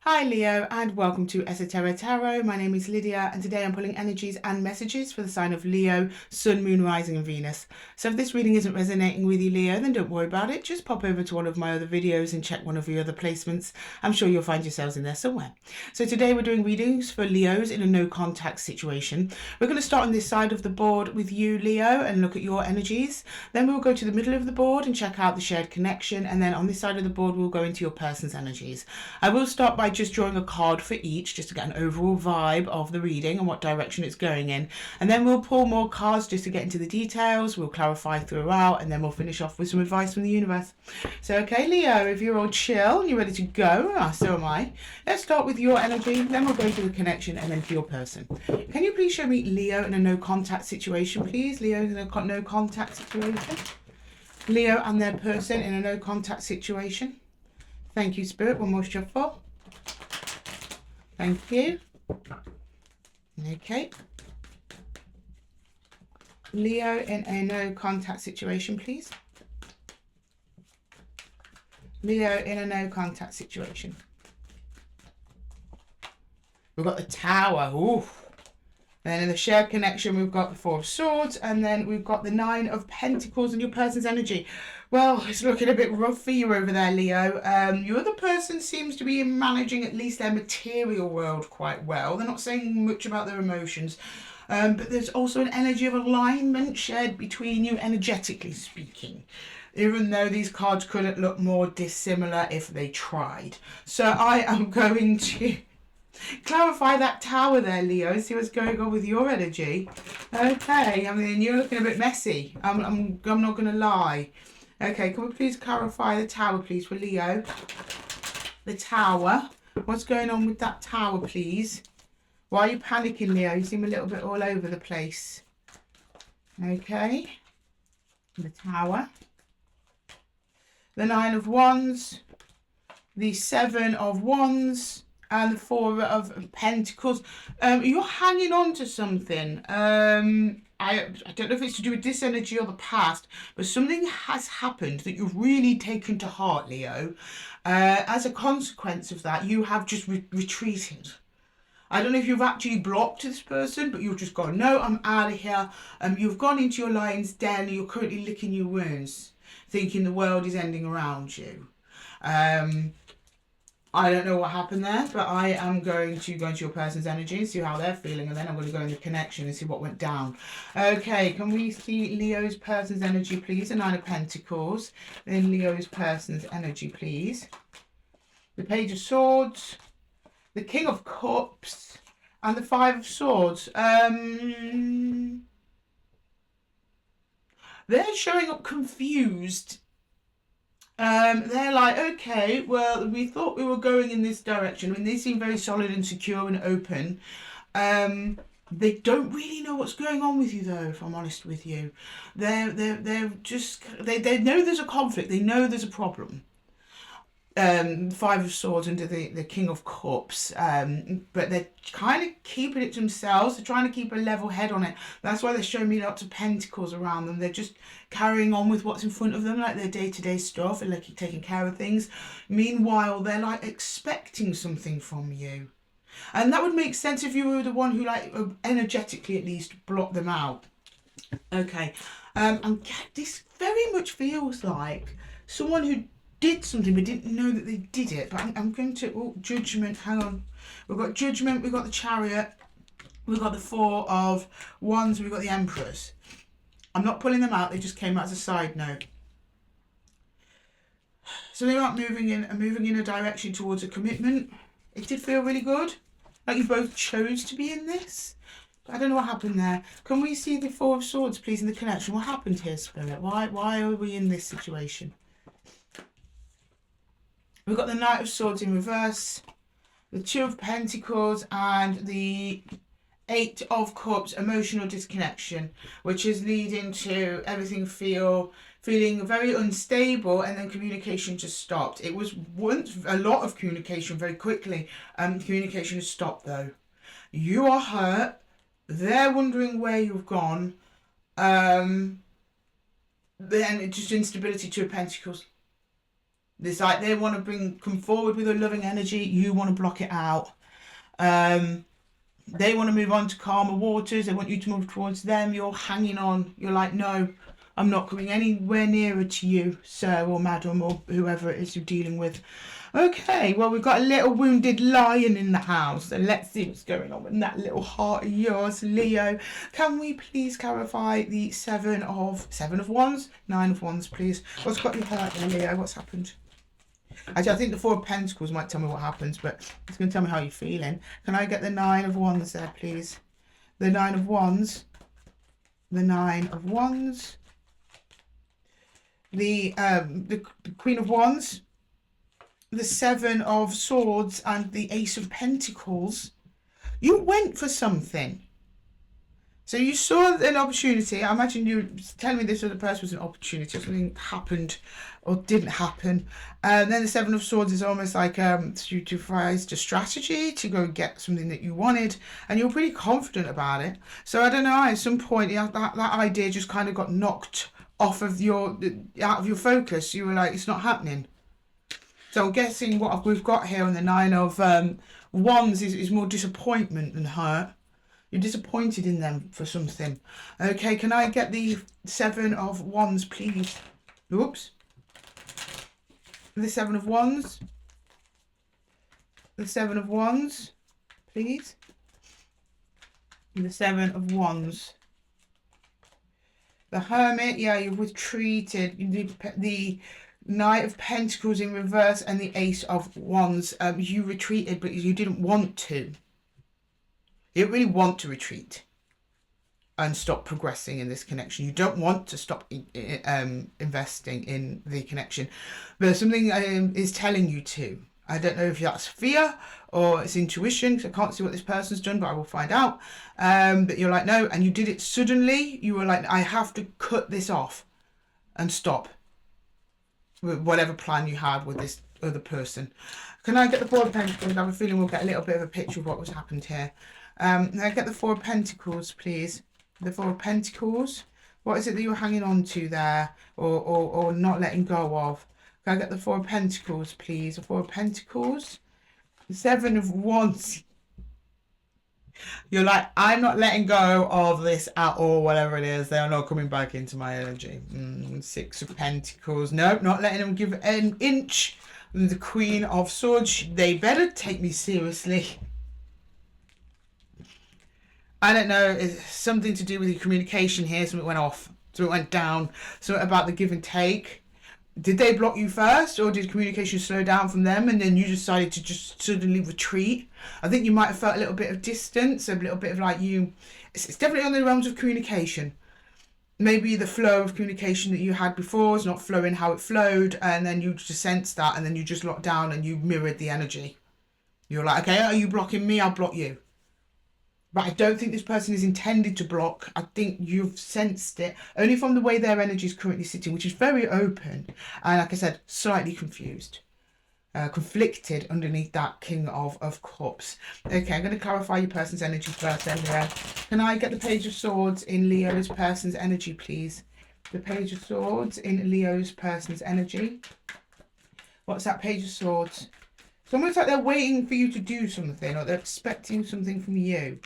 Hi Leo and welcome to Esotera Tarot. My name is Lydia and today I'm pulling energies and messages for the sign of Leo, Sun, Moon, Rising and Venus. So if this reading isn't resonating with you Leo, then don't worry about it. Just pop over to one of my other videos and check one of the other placements. I'm sure you'll find yourselves in there somewhere. So today we're doing readings for Leos in a no contact situation. We're going to start on this side of the board with you Leo and look at your energies. Then we'll go to the middle of the board and check out the shared connection, and then on this side of the board we'll go into your person's energies. I will start by just drawing a card for each just to get an overall vibe of the reading and what direction it's going in, and then we'll pull more cards just to get into the details. We'll clarify throughout and then we'll finish off with some advice from the universe. So okay Leo, if you're all chill and you're ready to go, so am I. Let's start with your energy, then we'll go to the connection and then to your person. Can you please show me Leo in a no contact situation please? Leo in a no contact situation. Leo and their person in a no contact situation. Thank you, Spirit. One more shuffle. Thank you. Okay. Leo in a no contact situation, please. Leo in a no contact situation. We've got the Tower. Ooh. And then in the shared connection, we've got the Four of Swords, and then we've got the Nine of Pentacles and your person's energy. Well, it's looking a bit rough for you over there, Leo. Your other person seems to be managing at least their material world quite well. They're not saying much about their emotions, but there's also an energy of alignment shared between you, energetically speaking, even though these cards couldn't look more dissimilar if they tried. So I am going to clarify that Tower there, Leo. See what's going on with your energy. Okay, I mean, you're looking a bit messy. I'm not going to lie. Okay, can we please clarify the Tower, please, for Leo? The Tower. What's going on with that Tower, please? Why are you panicking, Leo? You seem a little bit all over the place. Okay. The Tower. The Nine of Wands. The Seven of Wands. And the Four of Pentacles. You're hanging on to something. I don't know if it's to do with this energy or the past, but something has happened that you've really taken to heart, Leo. As a consequence of that, you have just retreated. I don't know if you've actually blocked this person, but you've just gone, no, I'm out of here. You've gone into your lion's den and you're currently licking your wounds, thinking the world is ending around you. I don't know what happened there, but I am going to go into your person's energy and see how they're feeling, and then I'm going to go in the connection and see what went down. Okay, can we see Leo's person's energy, please? The Nine of Pentacles. Then Leo's person's energy, please. The Page of Swords. The King of Cups. And the Five of Swords. They're showing up confused. They're like, okay, well, we thought we were going in this direction. I mean, they seem very solid and secure and open. They don't really know what's going on with you, though, if I'm honest with you. They're just, they know there's a conflict. They know there's a problem. Five of Swords under the King of Cups, but they're kind of keeping it to themselves. They're trying to keep a level head on it. That's why they're showing me lots of pentacles around them. They're just carrying on with what's in front of them, like their day-to-day stuff, and like taking care of things. Meanwhile, they're like expecting something from you, and that would make sense if you were the one who, like, energetically at least, blocked them out. Okay, and this very much feels like someone who did something but didn't know that they did it. But I'm going to, Judgment, hang on. We've got Judgment, we've got the Chariot, we've got the Four of Wands, we've got the Empress. I'm not pulling them out, they just came out as a side note. So they aren't moving in a direction towards a commitment. It did feel really good. Like you both chose to be in this. But I don't know what happened there. Can we see the Four of Swords, please, in the connection? What happened here, Spirit? Why are we in this situation? We've got the Knight of Swords in reverse, the Two of Pentacles, and the Eight of Cups, emotional disconnection, which is leading to everything feeling very unstable, and then communication just stopped. It was once a lot of communication very quickly. Communication has stopped though. You are hurt. They're wondering where you've gone. Then it's just instability. Two of Pentacles. It's like they want to come forward with a loving energy. You want to block it out. They want to move on to calmer waters. They want you to move towards them. You're hanging on. You're like, no, I'm not coming anywhere nearer to you, sir or madam or whoever it is you're dealing with. Okay, well, we've got a little wounded lion in the house. So let's see what's going on with that little heart of yours, Leo. Can we please clarify the seven of wands? Nine of wands, please. What's got you hurt there, Leo? What's happened? Actually, I think the Four of Pentacles might tell me what happens, but it's going to tell me how you're feeling. Can I get the Nine of Wands there, please? The Nine of Wands. The Nine of Wands. The Queen of Wands. The Seven of Swords and the Ace of Pentacles. You went for something. So you saw an opportunity. I imagine you telling me this other person was an opportunity or something happened or didn't happen. And then the Seven of Swords is almost like you devised a strategy to go get something that you wanted, and you're pretty confident about it. So I don't know, at some point that idea just kind of got knocked off of out of your focus. You were like, it's not happening. So I'm guessing what we've got here on the Nine of Wands is more disappointment than hurt. You're disappointed in them for something. Okay, can I get the Seven of Wands, please? Oops. The Seven of Wands. The Seven of Wands, please. The Seven of Wands. The Hermit, yeah, you've retreated. The Knight of Pentacles in reverse and the Ace of Wands. You retreated, but you didn't want to. You don't really want to retreat and stop progressing in this connection. You don't want to stop investing in the connection. But something is telling you to. I don't know if that's fear or it's intuition, because I can't see what this person's done, but I will find out. But you're like, no, and you did it suddenly. You were like, I have to cut this off and stop with whatever plan you had with this other person. Can I get the Four of Pentacles? I have a feeling we'll get a little bit of a picture of what was happened here. Can I get the Four of Pentacles, please? The Four of Pentacles. What is it that you're hanging on to there or not letting go of? Can I get the Four of Pentacles, please? The Four of Pentacles. The Seven of Wands. You're like, I'm not letting go of this at all, whatever it is. They are not coming back into my energy. Six of Pentacles. Nope, not letting them give an inch. And the Queen of Swords. They better take me seriously. I don't know, it's something to do with your communication here. Something went off, something went down, something about the give and take. Did they block you first, or did communication slow down from them and then you decided to just suddenly retreat? I think you might have felt a little bit of distance, a little bit of like it's definitely on the realms of communication. Maybe the flow of communication that you had before is not flowing how it flowed, and then you just sensed that, and then you just locked down and you mirrored the energy. You're like, okay, are you blocking me? I'll block you. But I don't think this person is intended to block. I think you've sensed it only from the way their energy is currently sitting, which is very open. And like I said, slightly confused, conflicted underneath that King of Cups. Okay, I'm going to clarify your person's energy first, Leo. Can I get the Page of Swords in Leo's person's energy, please? The Page of Swords in Leo's person's energy. What's that Page of Swords? It's almost like they're waiting for you to do something, or they're expecting something from you.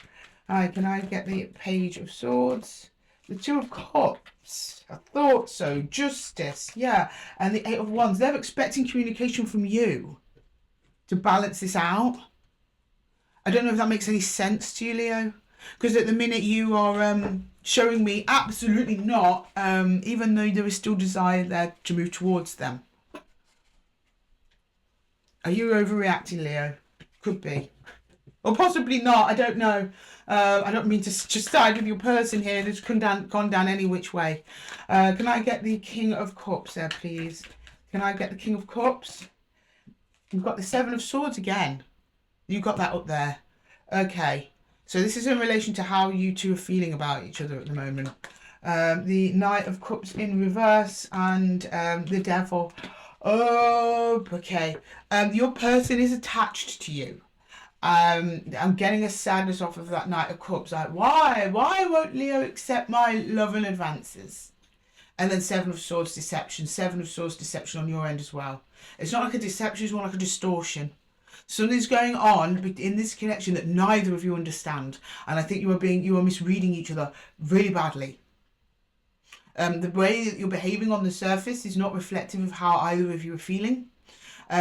Alright, can I get the Page of Swords? The Two of Cups. I thought so. Justice. Yeah. And the Eight of Wands. They're expecting communication from you to balance this out. I don't know if that makes any sense to you, Leo. Because at the minute you are showing me absolutely not, even though there is still desire there to move towards them. Are you overreacting, Leo? Could be. Or possibly not, I don't know. I don't mean to just side with your person here. It's gone down any which way. Can I get the King of Cups there, please? Can I get the King of Cups? You've got the Seven of Swords again. You got that up there. Okay. So this is in relation to how you two are feeling about each other at the moment. The Knight of Cups in reverse and the Devil. Oh, okay. Your person is attached to you. I'm getting a sadness off of that Knight of Cups. Like, why won't Leo accept my love and advances? And then Seven of Swords deception. Seven of Swords deception on your end as well. It's not like a deception, it's more like a distortion. Something's going on in this connection that neither of you understand. And I think you are misreading each other really badly. The way that you're behaving on the surface is not reflective of how either of you are feeling.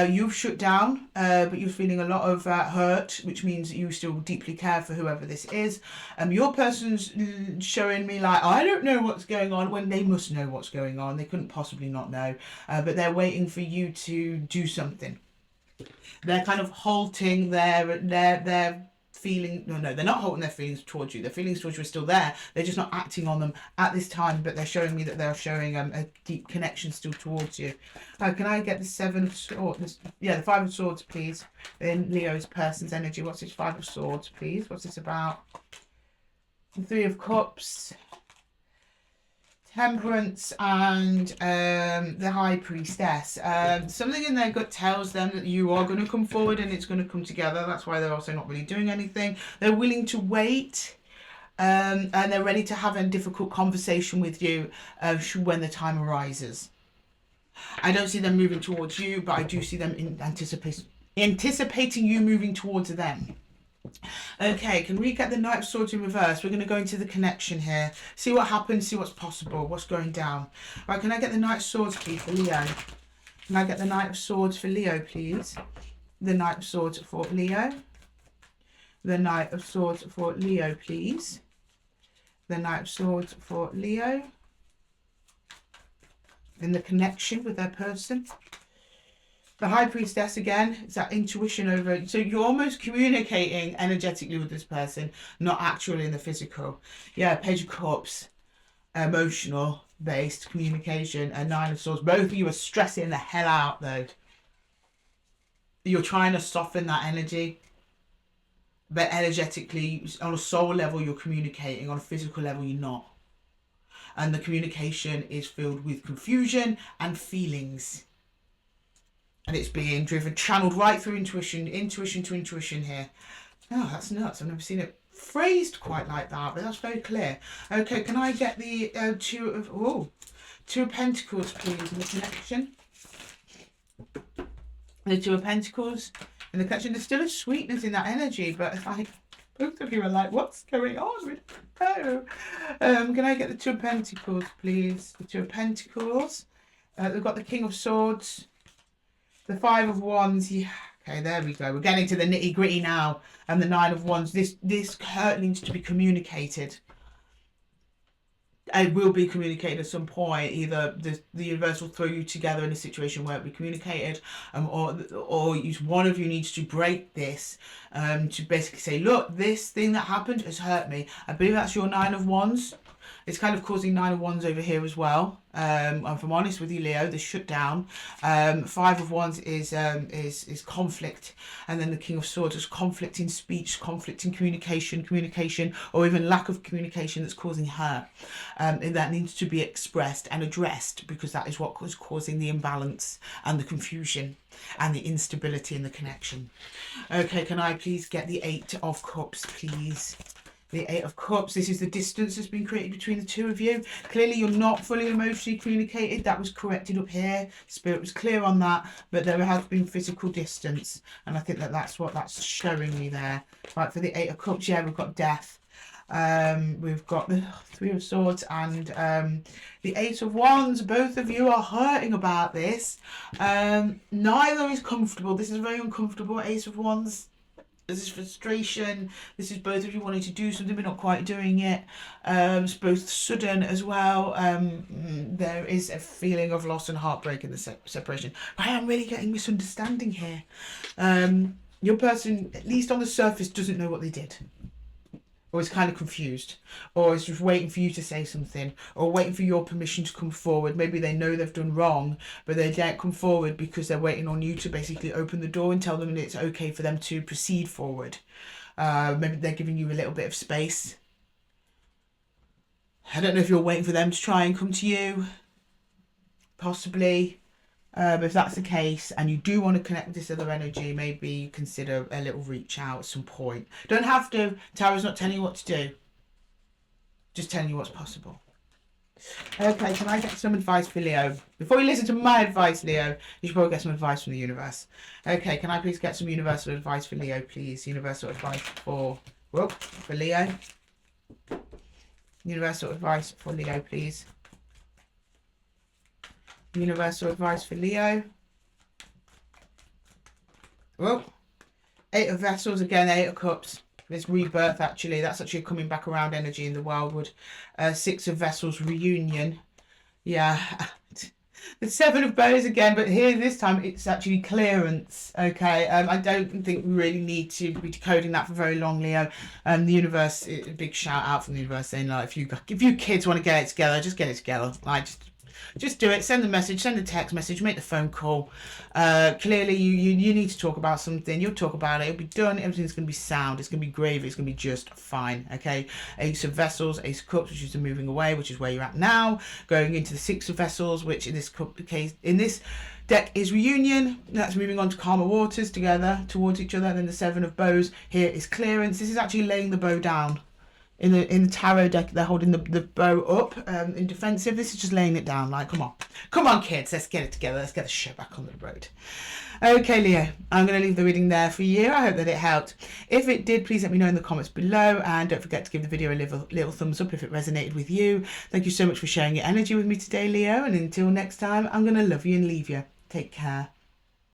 You've shut down, but you're feeling a lot of hurt, which means that you still deeply care for whoever this is. Your person's showing me like, I don't know what's going on, when they must know what's going on. They couldn't possibly not know, but they're waiting for you to do something. They're kind of halting their feeling. No, they're not halting their feelings towards you. Their feelings towards you are still there. They're just not acting on them at this time, but they're showing me that they're showing a deep connection still towards you. Can I get the Seven of Swords? Yeah, the Five of Swords, please. In Leo's person's energy. What's this Five of Swords, please? What's this about? The Three of Cups. Temperance and the High Priestess. Something in their gut tells them that you are going to come forward and it's going to come together. That's why they're also not really doing anything. They're willing to wait, and they're ready to have a difficult conversation with you when the time arises. I don't see them moving towards you, but I do see them anticipating you moving towards them. Okay, can we get the Knight of Swords in reverse? We're going to go into the connection here. See what happens, see what's possible, what's going down. Right, can I get the Knight of Swords, please, for Leo? Can I get the Knight of Swords for Leo, please? The Knight of Swords for Leo. The Knight of Swords for Leo, please. The Knight of Swords for Leo. In the connection with their person. The High Priestess again, it's that intuition over. So you're almost communicating energetically with this person, not actually in the physical. Yeah, Page of Cups, emotional based communication, and Nine of Swords. Both of you are stressing the hell out though. You're trying to soften that energy, but energetically, on a soul level, you're communicating. On a physical level, you're not. And the communication is filled with confusion and feelings. And it's being channeled right through intuition to intuition here. Oh, that's nuts. I've never seen it phrased quite like that, but that's very clear. Okay, can I get the Two of Pentacles, please, in the connection? The Two of Pentacles in the connection. There's still a sweetness in that energy, but it's like both of you are like, what's going on? Oh. Can I get the Two of Pentacles, please? The Two of Pentacles. We've got the King of Swords. The Five of Wands, yeah, okay, there we go. We're getting to the nitty gritty now. And the Nine of Wands, this hurt needs to be communicated. It will be communicated at some point. Either the universe will throw you together in a situation where it will be communicated, or one of you needs to break this to basically say, look, this thing that happened has hurt me. I believe that's your Nine of Wands. It's kind of causing Nine of Wands over here as well. If I'm honest with you, Leo, the shutdown. Five of Wands is conflict, and then the King of Swords is conflict in speech, conflict in communication, or even lack of communication that's causing hurt. And that needs to be expressed and addressed, because that is what was causing the imbalance and the confusion and the instability in the connection. Okay, can I please get the Eight of Cups, please? The Eight of Cups, this is the distance that's been created between the two of you. Clearly you're not fully emotionally communicated. That was corrected up here. Spirit was clear on that, but there has been physical distance. And I think that's what that's showing me there. Right, for the Eight of Cups, yeah, we've got death. We've got the Three of Swords and the Eight of Wands. Both of you are hurting about this. Neither is comfortable. This is very uncomfortable, Ace of Wands. This is frustration. This is both of you wanting to do something but not quite doing it. It's both sudden as well. There is a feeling of loss and heartbreak in the separation. But I am really getting misunderstanding here. Your person, at least on the surface, doesn't know what they did. Or is kind of confused. Or is just waiting for you to say something. Or waiting for your permission to come forward. Maybe they know they've done wrong, but they don't come forward because they're waiting on you to basically open the door and tell them that it's okay for them to proceed forward. Maybe they're giving you a little bit of space. I don't know if you're waiting for them to try and come to you. Possibly. But if that's the case and you do want to connect with this other energy, maybe consider a little reach out at some point. Don't have to. Tarot's not telling you what to do. Just telling you what's possible. Okay, can I get some advice for Leo? Before you listen to my advice, Leo, you should probably get some advice from the universe. Okay, can I please get some universal advice for Leo, please? Universal advice for Leo. Universal advice for Leo, please. Universal advice for Leo. Well, 8 of Vessels, again, 8 of Cups. There's rebirth, actually. That's actually coming back around energy in the Wildwood. 6 of Vessels, reunion. Yeah. The 7 of Bows again, but here this time it's actually clearance. Okay, I don't think we really need to be decoding that for very long, Leo. The universe, a big shout out from the universe saying, like, if you kids want to get it together, just get it together. Like, just do it. Send a message, send a text message, make the phone call. Clearly, you need to talk about something. You'll talk about it. It'll be done. Everything's going to be sound. It's going to be gravy. It's going to be just fine. Okay. Ace of Vessels, Ace of Cups, which is the moving away, which is where you're at now. Going into the 6 of Vessels, which in this case, in this deck is reunion. That's moving on to calmer waters together towards each other. And then the 7 of Bows here is clearance. This is actually laying the bow down. In the tarot deck, they're holding the bow up in defensive. This is just laying it down. Like, come on, kids, let's get it together. Let's get the show back on the road. Okay, Leo, I'm going to leave the reading there for you. I hope that it helped. If it did, please let me know in the comments below, and don't forget to give the video a little thumbs up if it resonated with you. Thank you so much for sharing your energy with me today, Leo, and until next time, I'm going to love you and leave you. Take care.